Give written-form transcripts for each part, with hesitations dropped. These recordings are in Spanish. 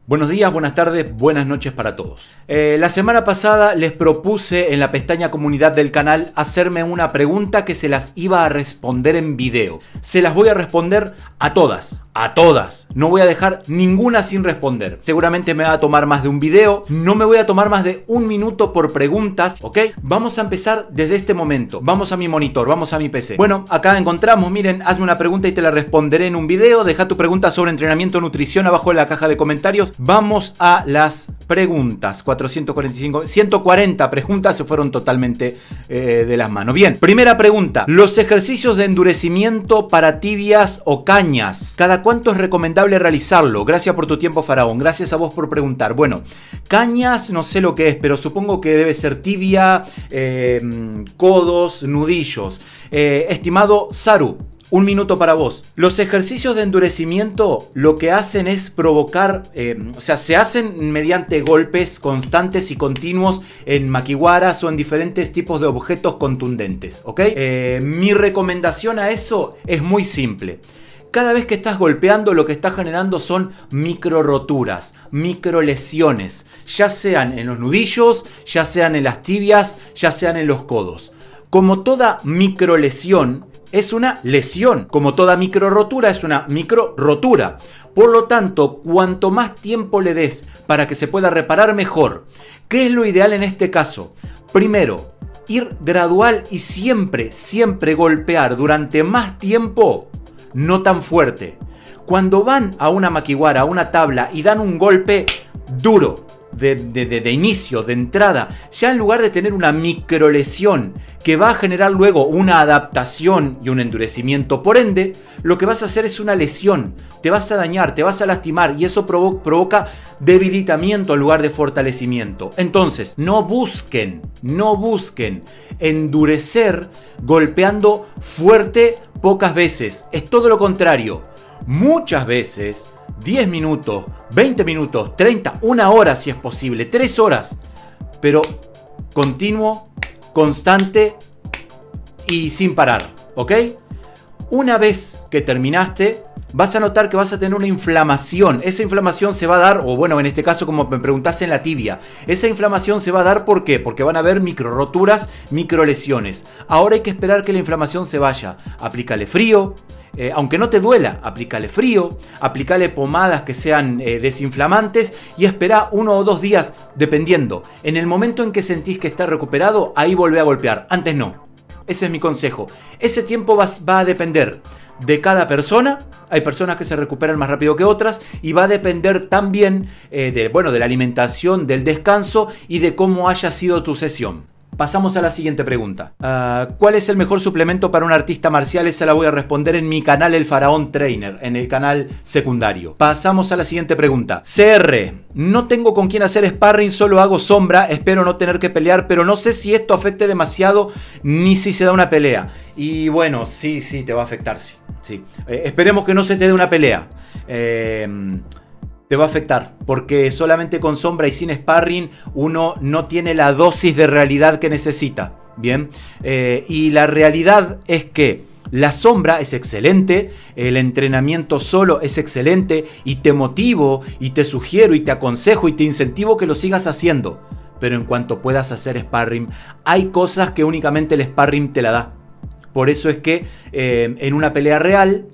Buenos días, buenas tardes, buenas noches para todos. La semana pasada les propuse en la pestaña comunidad del canal hacerme una pregunta que se las iba a responder en video. Se las voy a responder a todas. No voy a dejar ninguna sin responder. Seguramente me va a tomar más de un video. No me voy a tomar más de un minuto por preguntas, ¿ok? Vamos a empezar desde este momento. Vamos a mi monitor, vamos a mi PC. Bueno, acá encontramos, miren, hazme una pregunta y te la responderé en un video. Deja tu pregunta sobre entrenamiento o nutrición abajo en la caja de comentarios. Vamos a las preguntas. 445, 140 preguntas se fueron totalmente de las manos. Bien, primera pregunta. Los ejercicios de endurecimiento para tibias o cañas. ¿Cada cuánto es recomendable realizarlo? Gracias por tu tiempo, Faraón. Gracias a vos por preguntar. Bueno, cañas no sé lo que es, pero supongo que debe ser tibia, codos, nudillos. Estimado Saru, un minuto para vos. Los ejercicios de endurecimiento lo que hacen es provocar, se hacen mediante golpes constantes y continuos en maquiwaras o en diferentes tipos de objetos contundentes, ¿ok? Mi recomendación a eso es muy simple. Cada vez que estás golpeando, lo que estás generando son micro roturas, micro lesiones, ya sean en los nudillos, ya sean en las tibias, ya sean en los codos. Como toda micro lesión, es una lesión. Como toda micro rotura, es una micro rotura. Por lo tanto, cuanto más tiempo le des para que se pueda reparar, mejor. ¿Qué es lo ideal en este caso? Primero, ir gradual y siempre golpear durante más tiempo, no tan fuerte. Cuando van a una maquiwara, a una tabla y dan un golpe duro, de inicio, de entrada, ya en lugar de tener una microlesión que va a generar luego una adaptación y un endurecimiento, por ende, lo que vas a hacer es una lesión, te vas a dañar, te vas a lastimar y eso provoca debilitamiento en lugar de fortalecimiento. Entonces, no busquen endurecer golpeando fuerte pocas veces, es todo lo contrario. Muchas veces 10 minutos, 20 minutos, 30, una hora si es posible, 3 horas, pero continuo, constante y sin parar, ¿ok? Una vez que terminaste, vas a notar que vas a tener una inflamación. Esa inflamación se va a dar, o bueno, en este caso como me preguntaste en la tibia, esa inflamación se va a dar, ¿por qué? Porque van a haber micro roturas, micro lesiones. Ahora hay que esperar que la inflamación se vaya. Aplícale frío. Aunque no te duela, aplícale frío, aplícale pomadas que sean desinflamantes y espera 1 o 2 días, dependiendo. En el momento en que sentís que está recuperado, ahí volvé a golpear. Antes no. Ese es mi consejo. Ese tiempo va a depender de cada persona. Hay personas que se recuperan más rápido que otras y va a depender también de la alimentación, del descanso y de cómo haya sido tu sesión. Pasamos a la siguiente pregunta. ¿Cuál es el mejor suplemento para un artista marcial? Esa la voy a responder en mi canal El Faraón Trainer, en el canal secundario. Pasamos a la siguiente pregunta. CR, no tengo con quién hacer sparring, solo hago sombra, espero no tener que pelear, pero no sé si esto afecte demasiado ni si se da una pelea. Y bueno, sí, te va a afectar, sí. Esperemos que no se te dé una pelea. Te va a afectar, porque solamente con sombra y sin sparring uno no tiene la dosis de realidad que necesita. Bien, y la realidad es que la sombra es excelente, el entrenamiento solo es excelente y te motivo y te sugiero y te aconsejo y te incentivo que lo sigas haciendo. Pero en cuanto puedas hacer sparring, hay cosas que únicamente el sparring te la da. Por eso es que en una pelea real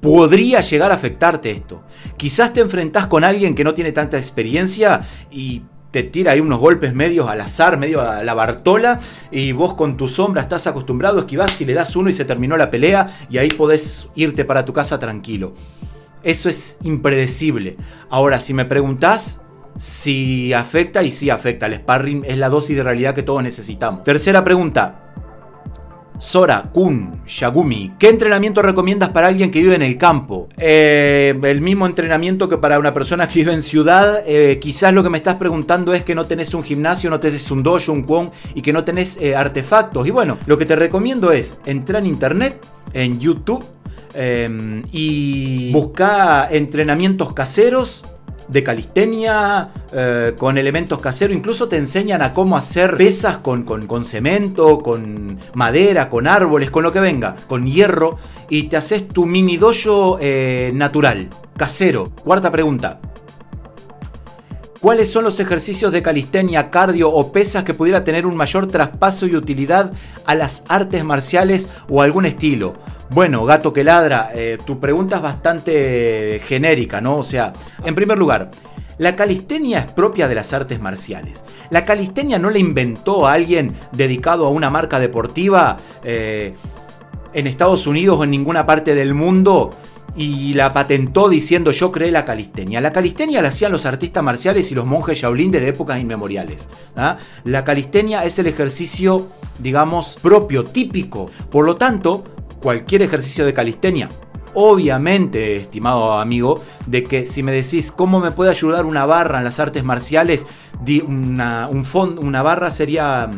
podría llegar a afectarte esto. Quizás te enfrentás con alguien que no tiene tanta experiencia y te tira ahí unos golpes medios al azar, medio a la Bartola, y vos con tu sombra estás acostumbrado, esquivás y le das uno y se terminó la pelea y ahí podés irte para tu casa tranquilo. Eso es impredecible. Ahora, si me preguntás si afecta, y sí afecta. El sparring es la dosis de realidad que todos necesitamos. Tercera pregunta. Sora Kun Shagumi, ¿qué entrenamiento recomiendas para alguien que vive en el campo? El mismo entrenamiento que para una persona que vive en ciudad. Quizás lo que me estás preguntando es que no tenés un gimnasio, no tenés un dojo, un kwon y que no tenés artefactos. Y bueno, lo que te recomiendo es entrar en internet, en YouTube, y buscar entrenamientos caseros de calistenia, con elementos caseros. Incluso te enseñan a cómo hacer pesas con cemento, con madera, con árboles, con lo que venga, con hierro, y te haces tu mini dojo natural, casero. Cuarta pregunta. ¿Cuáles son los ejercicios de calistenia, cardio o pesas que pudiera tener un mayor traspaso y utilidad a las artes marciales o algún estilo? Bueno, gato que ladra, tu pregunta es bastante genérica, ¿no? O sea, en primer lugar, la calistenia es propia de las artes marciales. La calistenia no la inventó alguien dedicado a una marca deportiva en Estados Unidos o en ninguna parte del mundo y la patentó diciendo yo creé la calistenia. La calistenia la hacían los artistas marciales y los monjes Shaolin desde épocas inmemoriales. La calistenia es el ejercicio, digamos, propio, típico. Por lo tanto, cualquier ejercicio de calistenia, obviamente, estimado amigo, de que si me decís cómo me puede ayudar una barra en las artes marciales, una barra sería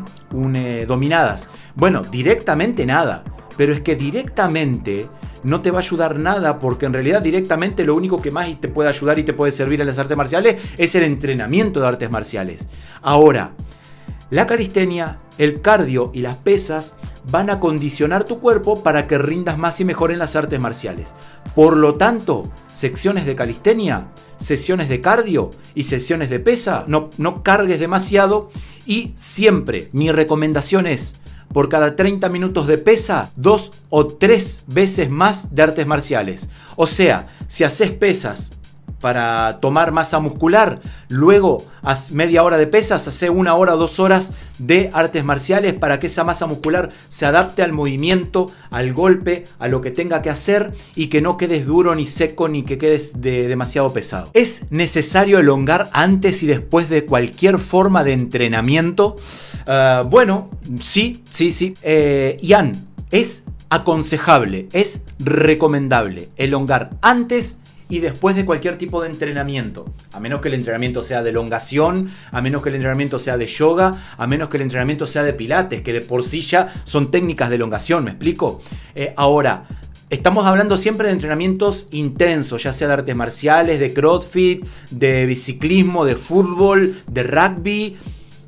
dominadas. Bueno, directamente nada, pero es que directamente no te va a ayudar nada, porque en realidad directamente lo único que más te puede ayudar y te puede servir en las artes marciales es el entrenamiento de artes marciales. Ahora, la calistenia, el cardio y las pesas van a condicionar tu cuerpo para que rindas más y mejor en las artes marciales. Por lo tanto, secciones de calistenia, sesiones de cardio y sesiones de pesa, no cargues demasiado, y siempre mi recomendación es, por cada 30 minutos de pesa, 2 o 3 veces más de artes marciales. O sea, si haces pesas para tomar masa muscular, luego haz media hora de pesas, hace 1 hora o 2 horas de artes marciales para que esa masa muscular se adapte al movimiento, al golpe, a lo que tenga que hacer y que no quedes duro ni seco ni que quedes demasiado pesado. ¿Es necesario elongar antes y después de cualquier forma de entrenamiento? Bueno, sí. Ian, es aconsejable, es recomendable elongar antes y después de cualquier tipo de entrenamiento, a menos que el entrenamiento sea de elongación, a menos que el entrenamiento sea de yoga, a menos que el entrenamiento sea de pilates, que de por sí ya son técnicas de elongación, ¿me explico? Ahora, estamos hablando siempre de entrenamientos intensos, ya sea de artes marciales, de crossfit, de biciclismo, de fútbol, de rugby,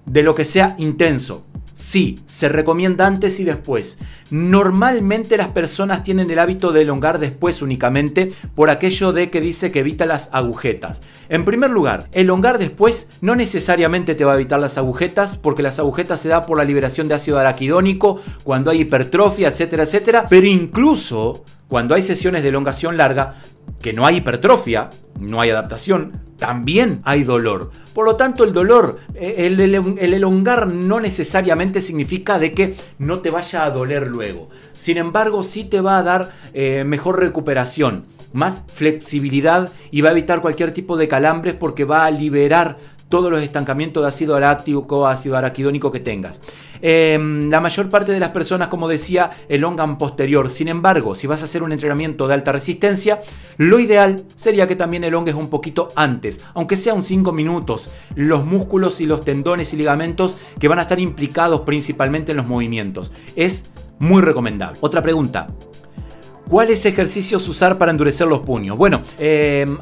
de lo que sea intenso. Sí, se recomienda antes y después. Normalmente las personas tienen el hábito de elongar después únicamente por aquello de que dice que evita las agujetas. En primer lugar, elongar después no necesariamente te va a evitar las agujetas, porque las agujetas se da por la liberación de ácido araquidónico, cuando hay hipertrofia, etcétera, etcétera. Pero incluso cuando hay sesiones de elongación larga, que no hay hipertrofia, no hay adaptación, también hay dolor. Por lo tanto, el dolor, el elongar no necesariamente significa de que no te vaya a doler luego. Sin embargo, sí te va a dar mejor recuperación, más flexibilidad y va a evitar cualquier tipo de calambres porque va a liberar todos los estancamientos de ácido láctico, ácido araquidónico que tengas. La mayor parte de las personas, como decía, elongan posterior. Sin embargo, si vas a hacer un entrenamiento de alta resistencia, lo ideal sería que también elongues un poquito antes, aunque sea un 5 minutos, los músculos y los tendones y ligamentos que van a estar implicados principalmente en los movimientos. Es muy recomendable. Otra pregunta. ¿Cuáles ejercicios usar para endurecer los puños? Bueno,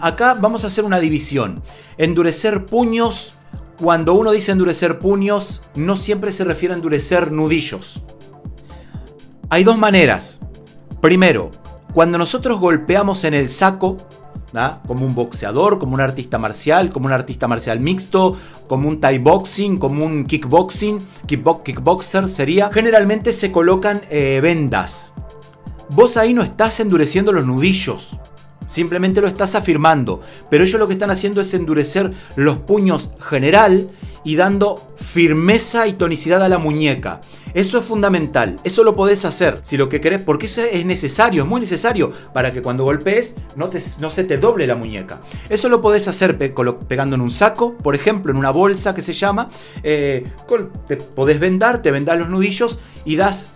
acá vamos a hacer una división. Endurecer puños, cuando uno dice endurecer puños, no siempre se refiere a endurecer nudillos. Hay dos maneras. Primero, cuando nosotros golpeamos en el saco, ¿da? Como un boxeador, como un artista marcial mixto, como un thai boxing, como un kickboxer sería, generalmente se colocan vendas. Vos ahí no estás endureciendo los nudillos, simplemente lo estás afirmando, pero ellos lo que están haciendo es endurecer los puños general y dando firmeza y tonicidad a la muñeca. Eso es fundamental, eso lo podés hacer si lo que querés, porque eso es necesario, es muy necesario para que cuando golpees no se te doble la muñeca. Eso lo podés hacer pegando en un saco, por ejemplo, en una bolsa que se llama, te podés vendar, te vendás los nudillos y das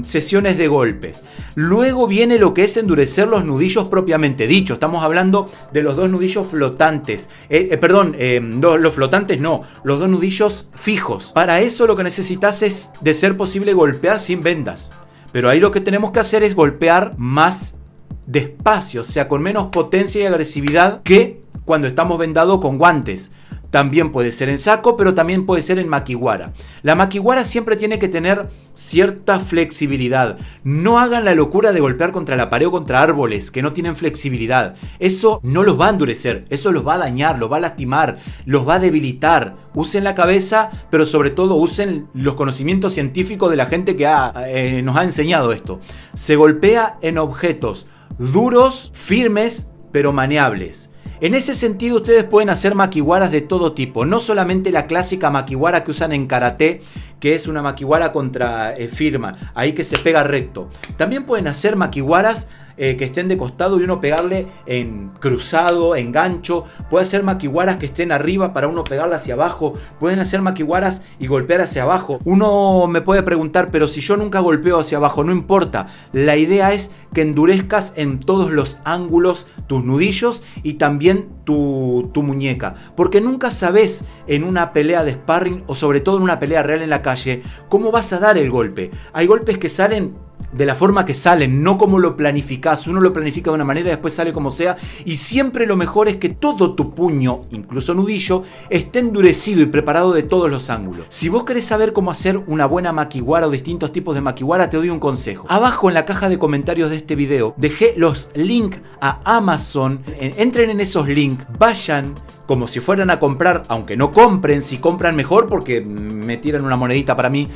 sesiones de golpes. Luego viene lo que es endurecer los nudillos propiamente dicho. Estamos hablando de los dos nudillos flotantes. Los flotantes no, los dos nudillos fijos. Para eso lo que necesitas es, de ser posible, golpear sin vendas. Pero ahí lo que tenemos que hacer es golpear más despacio, o sea, con menos potencia y agresividad que cuando estamos vendados con guantes. también puede ser en saco, pero también puede ser en makiwara. La makiwara siempre tiene que tener cierta flexibilidad. No hagan la locura de golpear contra la pared o contra árboles que no tienen flexibilidad. Eso no los va a endurecer, eso los va a dañar, los va a lastimar, los va a debilitar. Usen la cabeza, pero sobre todo usen los conocimientos científicos de la gente que nos ha enseñado esto. Se golpea en objetos duros, firmes, pero maneables. En ese sentido ustedes pueden hacer makiwaras de todo tipo, no solamente la clásica makiwara que usan en karate, que es una makiwara contra firma, ahí que se pega recto. También pueden hacer makiwaras que estén de costado y uno pegarle en cruzado, en gancho. Puede hacer makiwaras que estén arriba para uno pegarle hacia abajo. Pueden hacer makiwaras y golpear hacia abajo. Uno me puede preguntar, pero si yo nunca golpeo hacia abajo, no importa. La idea es que endurezcas en todos los ángulos tus nudillos y también tu muñeca. Porque nunca sabes en una pelea de sparring o sobre todo en una pelea real en la calle cómo vas a dar el golpe. Hay golpes que salen de la forma que salen, no como lo planificás. Uno lo planifica de una manera y después sale como sea, y siempre lo mejor es que todo tu puño, incluso nudillo, esté endurecido y preparado de todos los ángulos. Si vos querés saber cómo hacer una buena makiwara o distintos tipos de makiwara, te doy un consejo. Abajo en la caja de comentarios de este video dejé los links a Amazon. Entren en esos links, vayan como si fueran a comprar, aunque no compren. Si compran mejor porque me tiran una monedita para mí,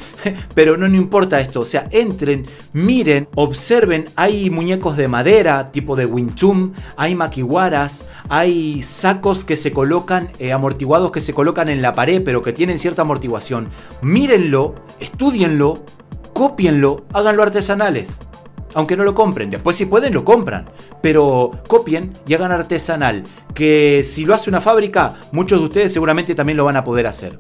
pero no importa esto. O sea, entren, miren, observen. Hay muñecos de madera tipo de Wing Chun, hay makiwaras, hay sacos que se colocan, amortiguados que se colocan en la pared pero que tienen cierta amortiguación. Mírenlo, estudienlo, cópienlo, háganlo artesanales. Aunque no lo compren, después si pueden lo compran, pero copien y hagan artesanal, que si lo hace una fábrica, muchos de ustedes seguramente también lo van a poder hacer.